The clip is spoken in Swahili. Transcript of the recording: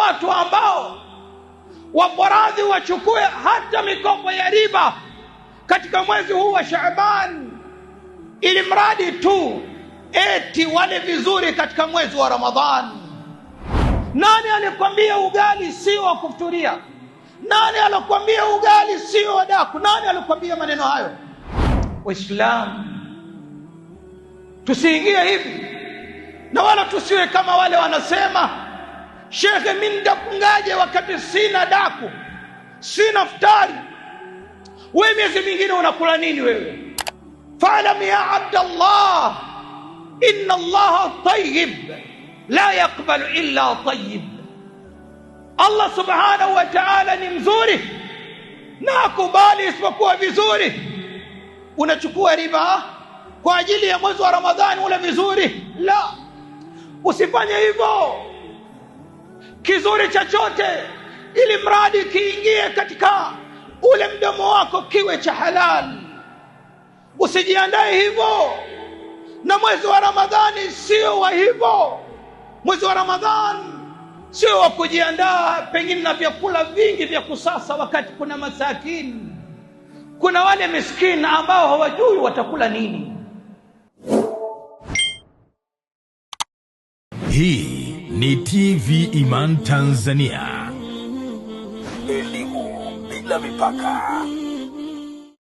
watu ambao wapo radhi wachukue hata mikopo ya riba katika mwezi huu wa Shaaban, ili mradi tu eti wale vizuri katika mwezi wa Ramadhani. Nani alikwambia ugali sio wa kufuturia? Nani alikwambia ugali sio wa daku? Nani alikwambia maneno hayo? Waislamu, tusiingie hivi, na wala tusiwe kama wale wanasema, shekhe, mimi ndafungaje wakati sina daku, sina futari? Wewe miezi mingine unakula nini wewe? Fa'lam ya Abdallah, inna Allaha tayyib la yaqbalu illa tayyib. Allah subhanahu wa ta'ala ni mzuri na akubali isipokuwa vizuri. Unachukua riba kwa ajili ya mwezi wa Ramadhani ule vizuri? La, usifanye hivyo. Kizuri chochote ili mradi kiingie katika ule mdomo wako kiwe cha halal. Usijiandae hivyo, na mwezi wa Ramadhani sio wa hivyo. Mwezi wa Ramadhani sio wa kujiandaa pengine na vyakula vingi vya kusasa, wakati kuna masakini, kuna wale miskini ambao hawajui watakula nini. Hii ni TV Iman Tanzania, elimu bila mipaka.